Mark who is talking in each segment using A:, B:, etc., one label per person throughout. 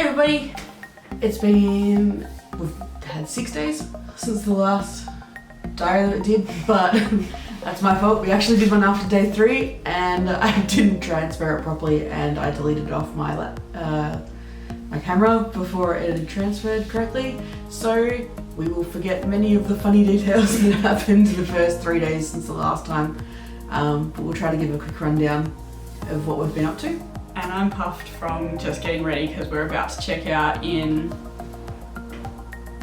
A: Hey everybody, we've had 6 days since the last diary that we did, but that's my fault. We actually did one after day 3 and I didn't transfer it properly and I deleted it off my my camera before it had transferred correctly. So we will forget many of the funny details that happened the first 3 days since the last time, but we'll try to give a quick rundown of what we've been up to.
B: And I'm puffed from just getting ready because we're about to check out in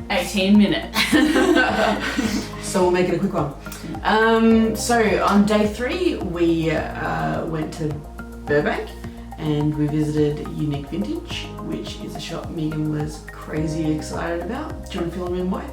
B: 18 minutes.
A: So we'll make it a quick one. So on day 3 we went to Burbank and we visited Unique Vintage, which is a shop Megan was crazy excited about. Do you want to fill me in why?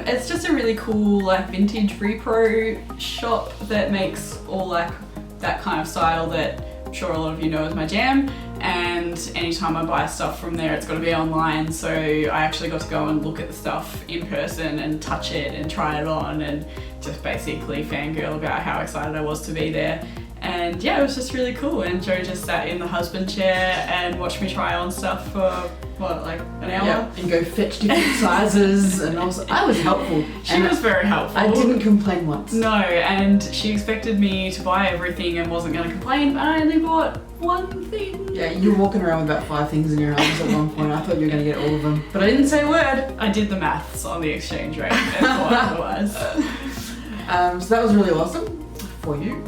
B: It's just a really cool like vintage repro shop that makes all like that kind of style that I'm sure a lot of you know is my jam, and anytime I buy stuff from there it's got to be online, so I actually got to go and look at the stuff in person and touch it and try it on and just basically fangirl about how excited I was to be there. And yeah, it was just really cool, and Joe just sat in the husband chair and watched me try on stuff for what, like an hour?
A: Yeah, and go fetch different sizes, and also I was helpful.
B: She was very helpful.
A: I didn't complain once.
B: No, and she expected me to buy everything and wasn't going to complain, but I only bought one thing.
A: Yeah, you were walking around with about 5 things in your arms at one point. I thought you were going to get all of them, but I didn't say a word.
B: I did the maths on the exchange rate and thought otherwise.
A: So that was really awesome for you.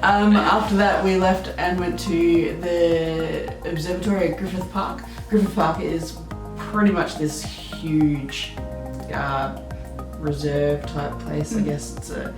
A: After that we left and went to the observatory at Griffith Park. Griffith Park is pretty much this huge reserve type place. I guess it's a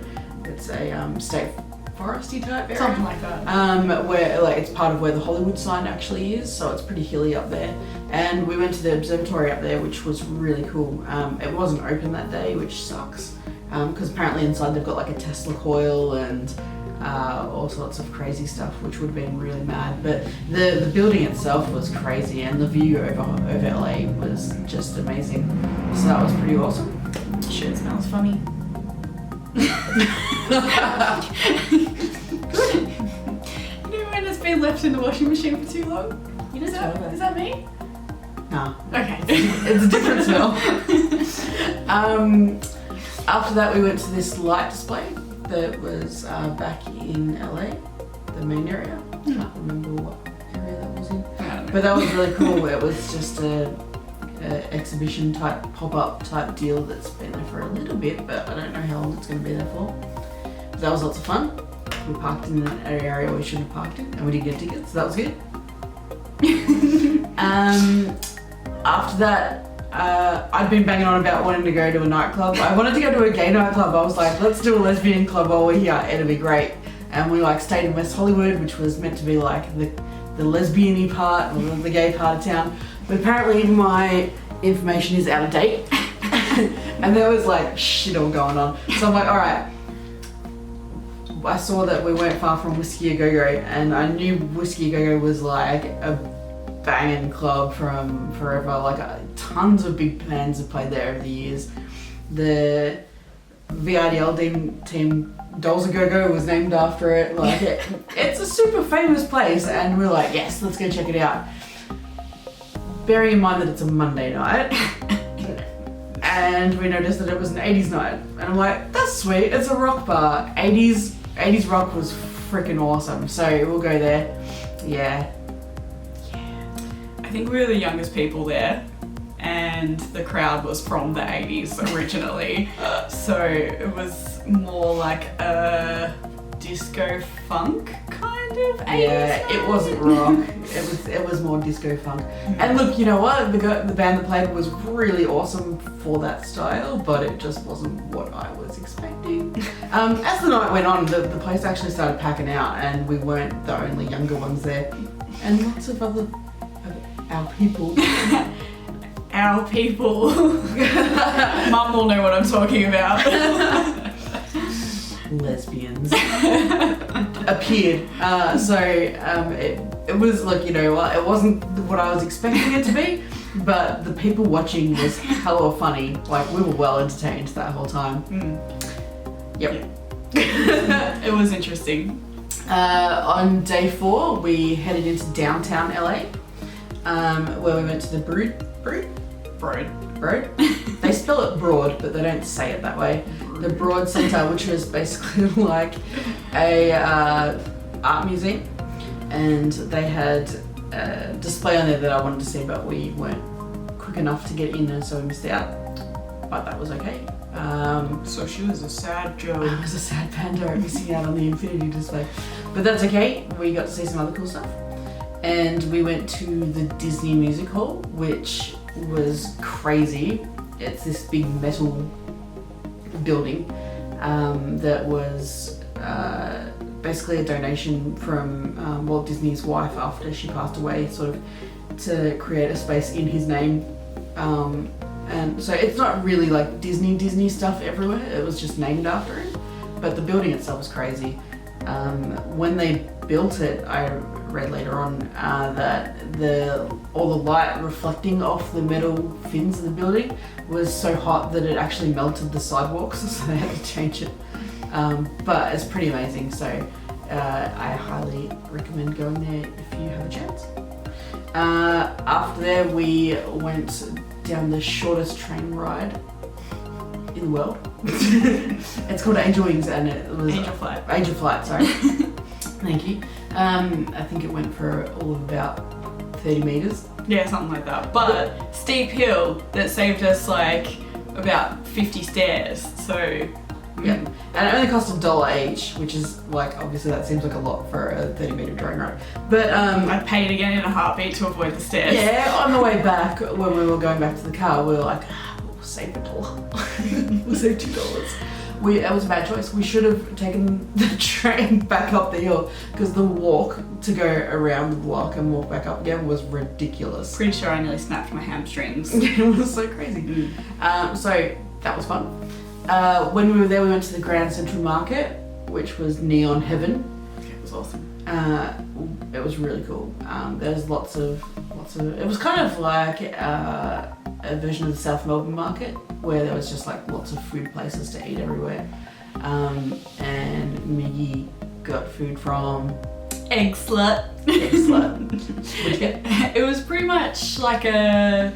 A: state foresty type area.
B: Something like that.
A: Where like it's part of where the Hollywood sign actually is, so it's pretty hilly up there. And we went to the observatory up there, which was really cool. It wasn't open that day, which sucks. Because apparently inside they've got like a Tesla coil and all sorts of crazy stuff, which would have been really mad. But the building itself was crazy, and the view over LA was just amazing. So that was pretty awesome.
B: Shit smells funny. You know when it's been left in the washing machine for too long?
A: You know,
B: Is that me?
A: No.
B: Okay.
A: It's a different smell. After that we went to this light display that was back in LA, the main area. I can't remember what area that was in. But that was really cool. It was just a exhibition type, pop-up type deal that's been there for a little bit, but I don't know how long it's going to be there for. But that was lots of fun. We parked in an area we shouldn't have parked in, and we did get tickets, so that was good. After that, I'd been banging on about wanting to go to a nightclub. I wanted to go to a gay nightclub. I was like, let's do a lesbian club while we're here, it'll be great. And we like stayed in West Hollywood, which was meant to be like the lesbian-y part, or the gay part of town. But apparently my information is out of date. And there was like shit all going on. So I'm like, alright. I saw that we weren't far from Whisky A Go-Go, and I knew Whisky A Go-Go was like a banging club from forever. Like tons of big bands have played there over the years. The VRDL team Dolls A Go-Go was named after it. Like it's a super famous place, and we're like, yes, let's go check it out. Bearing in mind that it's a Monday night, and we noticed that it was an 80s night, and I'm like, that's sweet. It's a rock bar. 80s rock was freaking awesome. So we'll go there. Yeah.
B: I think we were the youngest people there, and the crowd was from the 80s originally. So it was more like a disco funk kind of 80s.
A: Yeah, it wasn't rock. It was more disco funk. And look, you know what? The band that played was really awesome for that style, but it just wasn't what I was expecting. As the night went on, the place actually started packing out, and we weren't the only younger ones there. And lots of other our people.
B: Our people. Mum will know what I'm talking about.
A: Lesbians appeared. It was like, you know what, it wasn't what I was expecting it to be, but the people watching was hella funny. Like we were well entertained that whole time. Yep.
B: It was interesting.
A: On day 4, we headed into downtown LA, where we went to the Broad. They spell it Broad, but they don't say it that way. The Broad Center, which was basically like a art museum, and they had a display on there that I wanted to see, but we weren't quick enough to get in, and so we missed out. But that was okay.
B: So she was a sad Joe.
A: I was a sad panda missing out on the infinity display. But that's okay, we got to see some other cool stuff. And we went to the Disney Music Hall, which was crazy. It's this big metal building that was basically a donation from Walt Disney's wife after she passed away, sort of to create a space in his name. And so it's not really like Disney stuff everywhere, it was just named after him, but the building itself was crazy. When they built it, I read later on that all the light reflecting off the metal fins of the building was so hot that it actually melted the sidewalks, so they had to change it. But it's pretty amazing, so I highly recommend going there if you have a chance. After there, we went down the shortest train ride in the world. It's called Angel Wings, and it was Angel Flight, sorry. Thank you. I think it went for all of about 30 meters.
B: Yeah, something like that. But steep hill that saved us like about 50 stairs. So
A: yeah, and it only cost $1 each, which is like, obviously that seems like a lot for a 30-meter train ride. But
B: I'd pay it again in a heartbeat to avoid the stairs.
A: Yeah, on the way back, when we were going back to the car, we were like, we'll save $1. We'll save $2. It was a bad choice. We should have taken the train back up the hill, because the walk to go around the block and walk back up again was ridiculous.
B: Pretty sure I nearly snapped my hamstrings.
A: It was so crazy. So that was fun. When we were there, we went to the Grand Central Market, which was neon heaven.
B: It was awesome.
A: It was really cool. There's lots of. It was kind of like a version of the South Melbourne Market, where there was just like lots of food places to eat everywhere. And Miggy got food from
B: Egg Slut.
A: What'd you get?
B: It was pretty much like a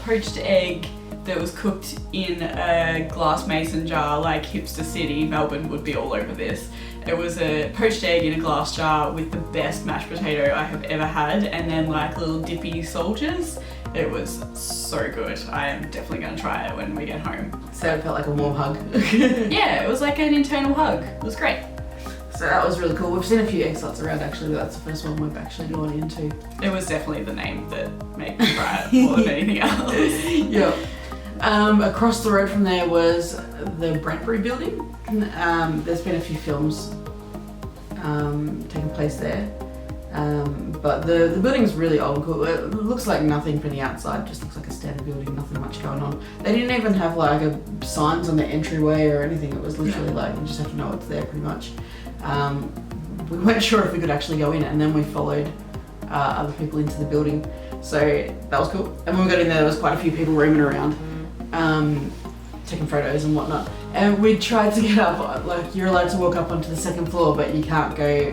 B: poached egg that was cooked in a glass mason jar, like hipster city. Melbourne would be all over this. It was a poached egg in a glass jar with the best mashed potato I have ever had, and then like little dippy soldiers. It was so good. I am definitely going to try it when we get home.
A: So it felt like a warm hug.
B: Yeah, it was like an internal hug. It was great.
A: So that was really cool. We've seen a few egg slots around actually, but that's the first one we've actually gone into.
B: It was definitely the name that made me try it more than anything else.
A: Yeah. Across the road from there was the Bradbury Building. There's been a few films taking place there. But the building's really old and cool. It looks like nothing from the outside, just looks like a standard building, nothing much going on. They didn't even have like signs on the entryway or anything. It was literally like, you just have to know it's there pretty much. We weren't sure if we could actually go in, and then we followed other people into the building. So that was cool. And when we got in there was quite a few people roaming around, taking photos and whatnot. And we tried to get up, like you're allowed to walk up onto the second floor, but you can't go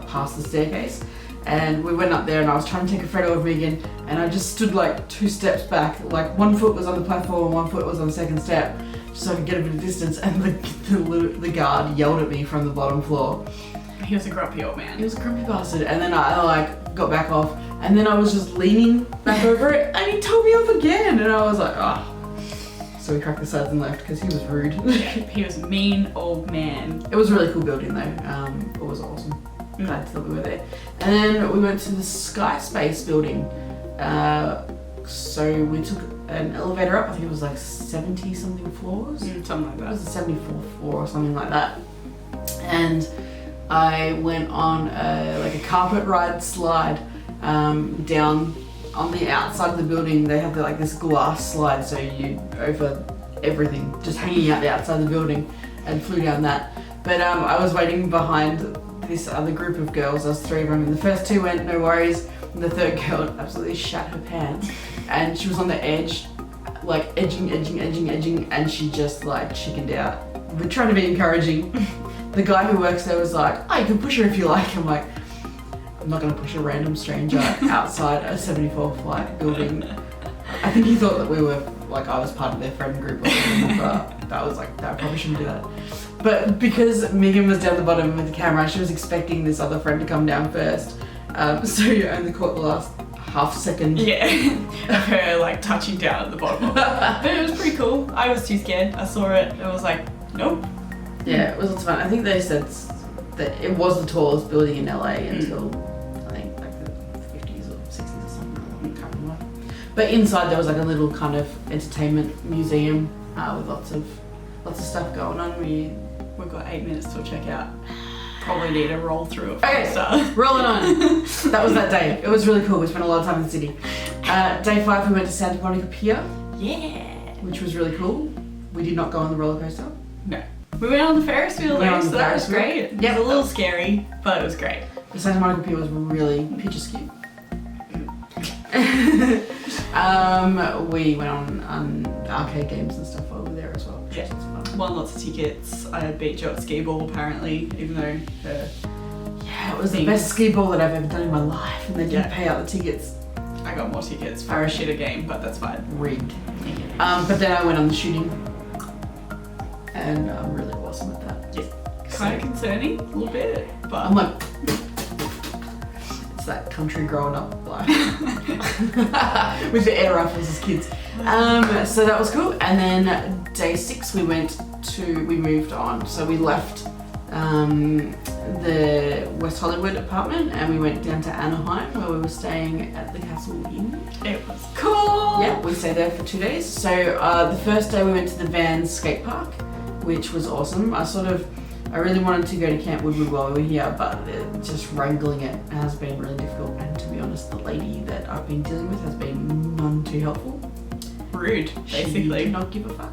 A: past the staircase. And we went up there and I was trying to take a photo of Megan, and I just stood like 2 steps back, like 1 foot was on the platform and 1 foot was on the second step, just so I could get a bit of distance, and the guard yelled at me from the bottom floor.
B: He was a grumpy old man.
A: He was a grumpy bastard. And then I like got back off, and then I was just leaning back over it, and he told me off again, and I was like, oh. So we cracked the sides and left because he was rude.
B: Yeah, he was a mean old man.
A: It was a really cool building though. It was awesome. Glad that we were there. And then we went to the Sky Space building. So we took an elevator up. I think it was like 70 something floors.
B: Something like that.
A: It was the 74th floor or something like that. And I went on like a carpet ride slide down on the outside of the building. They have like this glass slide, so you over everything, just hanging out the outside of the building, and flew down that. But I was waiting behind this other group of girls. There was 3 of them, and the first 2 went no worries, and the third girl absolutely shat her pants, and she was on the edge, like edging, and she just like chickened out. We're trying to be encouraging. the guy who works there was like, oh, you can push her if you like. I'm like, I'm not going to push a random stranger outside a 74 flight building. I think he thought that we were, like, I was part of their friend group or something, but that was like, no, I probably shouldn't do that. But because Megan was down the bottom with the camera, she was expecting this other friend to come down first. So you only caught the last half second.
B: Yeah, of her like touching down at the bottom of it. But it was pretty cool. I was too scared. I saw it. I was like, nope.
A: Yeah, it was lots of fun. I think they said that it was the tallest building in LA until I think like the 50s or 60s or something. I can't remember. But inside there was like a little kind of entertainment museum with lots of stuff going on.
B: We've got 8 minutes till checkout. Probably need to roll through it.
A: Okay, rolling on. That was that day. It was really cool. We spent a lot of time in the city. Day 5 we went to Santa Monica Pier.
B: Yeah.
A: Which was really cool. We did not go on the roller coaster.
B: No. We went on the Ferris wheel though, so that was great.
A: Yeah,
B: it was a little scary, but it was great.
A: The Santa Monica Pier was really picturesque. We went on arcade games and stuff over there as well. Which was fun.
B: Won lots of tickets. I beat Joe at skee ball apparently, even though
A: it was the best skee ball that I've ever done in my life, and they didn't pay out the tickets.
B: I got more tickets for a shitter game, but that's fine.
A: Rigged. But then I went on the shooting, and I'm really awesome at that.
B: Yeah. Kind of concerning, a little bit, but
A: I'm like, it's that country growing up life with the air rifles as kids. So that was cool. And then day 6 we moved on. So we left the West Hollywood apartment and we went down to Anaheim where we were staying at the Castle Inn.
B: It was cool.
A: Yeah, we stayed there for 2 days. So the first day we went to the Vans skate park, which was awesome. I really wanted to go to Camp Woodward while we were here, but just wrangling it has been really difficult. And to be honest, the lady that I've been dealing with has been none too helpful.
B: Rude, basically.
A: She did not give a fuck.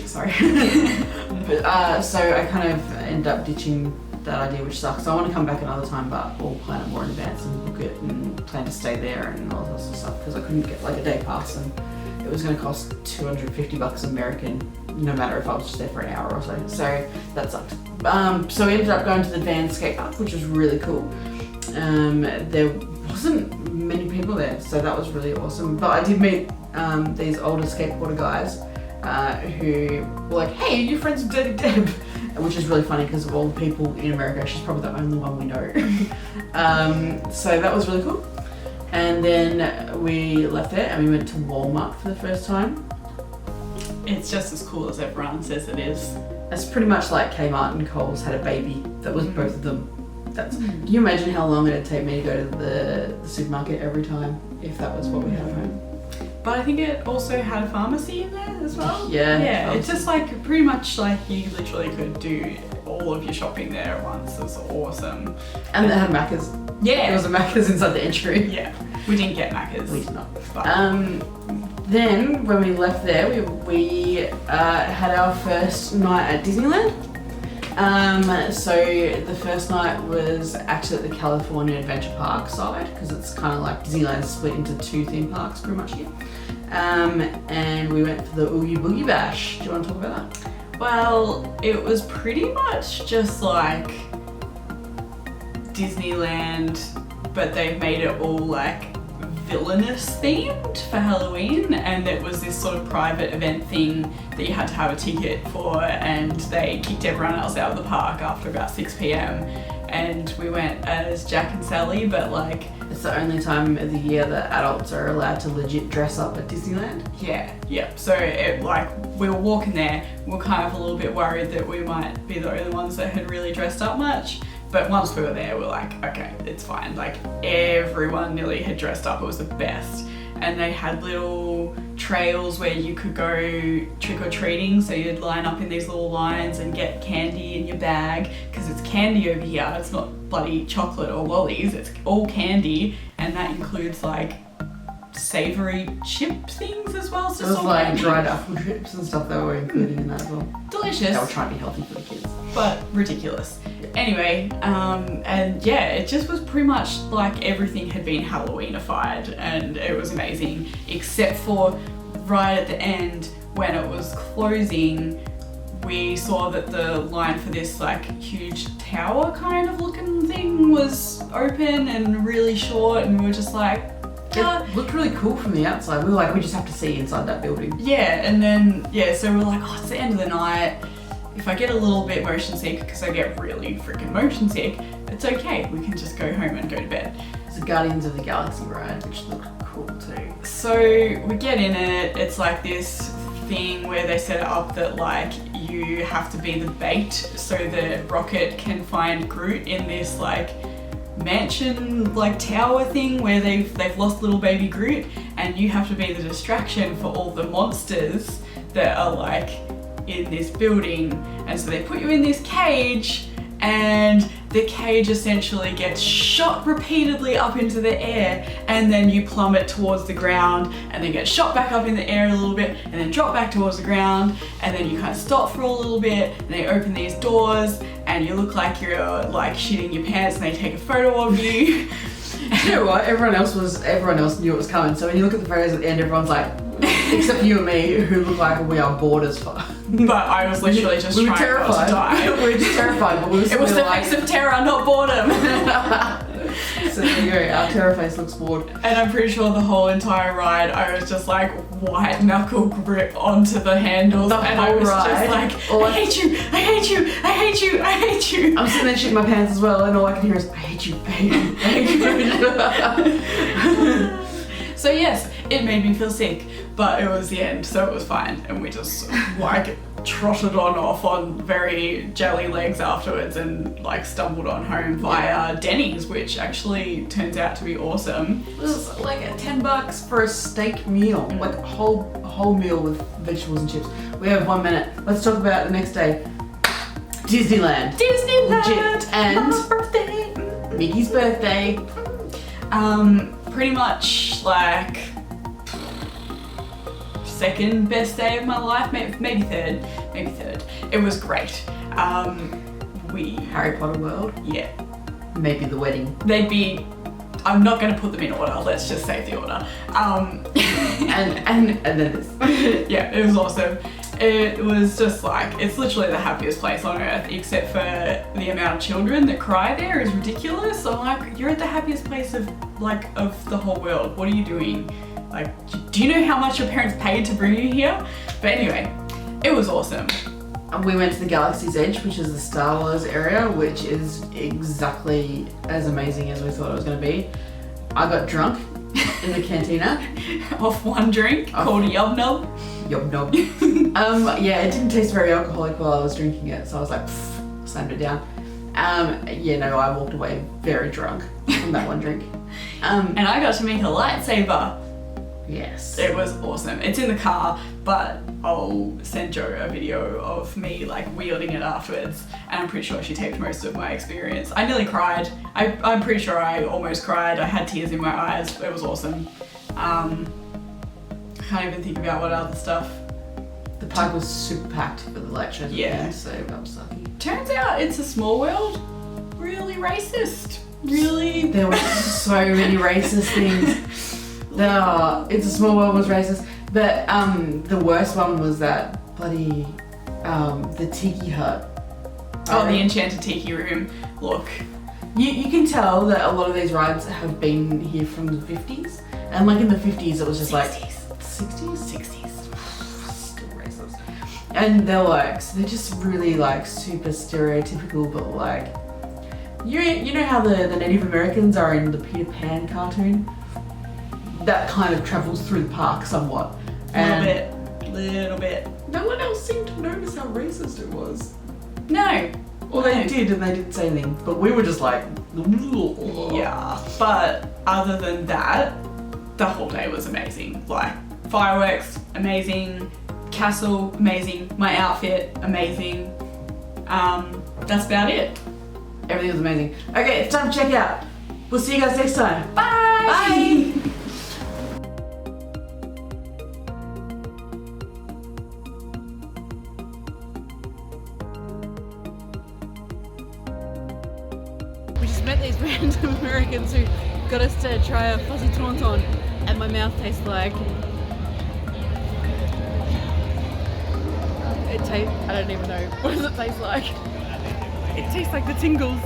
A: Sorry. But, so I kind of ended up ditching that idea, which sucks. So I want to come back another time, but we'll plan it more in advance and book it and plan to stay there and all that sort of stuff because I couldn't get like a day pass and it was going to cost $250 American, no matter if I was just there for an hour or so. So that sucked. So we ended up going to the Vans skate park, which was really cool. There wasn't many people there, so that was really awesome. But I did meet these older skateboarder guys who were like, hey, are you friends with Dirty Deb? Which is really funny because of all the people in America, she's probably the only one we know. So that was really cool. And then we left there and we went to Walmart for the first time.
B: It's just as cool as everyone says it is.
A: It's pretty much like Kmart and Kohl's had a baby that was both of them. Can you imagine how long it'd take me to go to the supermarket every time if that was what we had at home?
B: But I think it also had a pharmacy in there as well.
A: Yeah.
B: It's just like pretty much like you literally could do all of your shopping there at once. It was awesome.
A: And they had Macca's.
B: Yeah.
A: There was a Macca's inside the entry.
B: Yeah. We didn't get Macca's.
A: We did not.
B: But
A: then when we left there, we had our first night at Disneyland. So the first night was actually at the California Adventure Park side because it's kind of like Disneyland's split into 2 theme parks pretty much here. And we went for the Oogie Boogie Bash. Do you want to talk about that?
B: Well, it was pretty much just like Disneyland, but they've made it all like villainous themed for Halloween, and it was this sort of private event thing that you had to have a ticket for, and they kicked everyone else out of the park after about 6 p.m. and we went as Jack and Sally, but like
A: it's the only time of the year that adults are allowed to legit dress up at Disneyland.
B: Yeah. So it like we were walking there, we were kind of a little bit worried that we might be the only ones that had really dressed up much. But once we were there, we were like, okay, it's fine. Like everyone nearly had dressed up. It was the best. And they had little trails where you could go trick-or-treating. So you'd line up in these little lines and get candy in your bag because it's candy over here. It's not bloody chocolate or lollies. It's all candy. And that includes like savoury chip things as well. So
A: it was like candy. Dried apple chips and stuff that were included in that as well.
B: Delicious.
A: They were trying to be healthy for the kids.
B: But ridiculous. Anyway, and yeah, it just was pretty much like everything had been Halloweenified and it was amazing, except for right at the end when it was closing, we saw that the line for this like huge tower kind of looking thing was open and really short, and we were just like,
A: it looked really cool from the outside. We were like, we just have to see inside that building.
B: yeah. And then so we're like, oh, it's the end of the night. If I get a little bit motion sick, because I get really freaking motion sick, it's okay. We can just go home and go to bed.
A: It's the Guardians of the Galaxy ride, which looked cool too.
B: So we get in it. It's like this thing where they set it up that like you have to be the bait so that Rocket can find Groot in this like mansion like tower thing where they've lost little baby Groot, and you have to be the distraction for all the monsters that are like in this building. And so they put you in this cage, and the cage essentially gets shot repeatedly up into the air, and then you plummet towards the ground, and then get shot back up in the air a little bit, and then drop back towards the ground, and then you kind of stop for a little bit, and they open these doors, and you look like you're like shitting your pants, and they take a photo of you.
A: You know what? Everyone else knew it was coming. So when you look at the photos at the end, everyone's like, except you and me, who look like we are bored as fuck.
B: But I was literally just
A: we were
B: trying not to die.
A: We were just terrified, but we were
B: It was the
A: like,
B: face of terror, not boredom.
A: So there you go, our terror face looks bored.
B: And I'm pretty sure the whole entire ride, I was just like white knuckle grip onto the handles, and I was just like, I hate you, I hate you, I hate you, I hate you.
A: I'm sitting there shitting my pants as well, and all I can hear is, I hate you, I hate you, I hate you.
B: So yes, it made me feel sick, but it was the end, so it was fine, and we just like trotted on off on very jelly legs afterwards, and like stumbled on home via Denny's, which actually turns out to be awesome.
A: It was like $10 for a steak meal, like a whole meal with vegetables and chips. We have 1 minute. Let's talk about the next day. Disneyland. Legit. And
B: my birthday.
A: Mickey's birthday.
B: Pretty much like second best day of my life, maybe third. It was great.
A: Harry Potter World.
B: Yeah.
A: Maybe the wedding.
B: I'm not going to put them in order, let's just save the order.
A: And then this.
B: Yeah, it was awesome. It was just like, it's literally the happiest place on earth, except for the amount of children that cry there is ridiculous. I'm like, you're at the happiest place of the whole world. What are you doing? Like, do you know how much your parents paid to bring you here? But anyway, it was awesome.
A: And we went to the Galaxy's Edge, which is the Star Wars area, which is exactly as amazing as we thought it was going to be. I got drunk in the cantina.
B: Off one drink called a Yub Nub.
A: Yub Nub. Yeah, it didn't taste very alcoholic while I was drinking it, so I was like, slammed it down. I walked away very drunk from that one drink.
B: And I got to make a lightsaber.
A: Yes.
B: It was awesome. It's in the car, but I'll send Jo a video of me like wielding it afterwards, and I'm pretty sure she taped most of my experience. I nearly cried. I'm pretty sure I almost cried. I had tears in my eyes. It was awesome. I can't even think about what other stuff.
A: The park was super packed for the light shows.
B: Yeah.
A: So that was lucky.
B: Turns out it's a small world. Really racist. Really.
A: There were so many racist things. It's a Small World was racist, but the worst one was that bloody the tiki hut.
B: Oh, the enchanted tiki room. Look,
A: you can tell that a lot of these rides have been here from the 50s, and like in the 50s it was just
B: 60s.
A: like 60s. Still racist. And they're just really like super stereotypical, but like you know how the Native Americans are in the Peter Pan cartoon? That kind of travels through the park somewhat.
B: Little bit.
A: No one else seemed to notice how racist it was.
B: No.
A: Or they did, and they didn't say anything. But we were just like,
B: yeah. But other than that, the whole day was amazing. Like fireworks, amazing. Castle, amazing. My outfit, amazing. That's about it.
A: Everything was amazing. Okay, it's time to check out. We'll see you guys next time.
B: Bye.
A: Bye.
C: We just met these random Americans who got us to try a fuzzy tauntaun, and my mouth tastes like... It tastes, I don't even know, what does it taste like? It tastes like the tingles.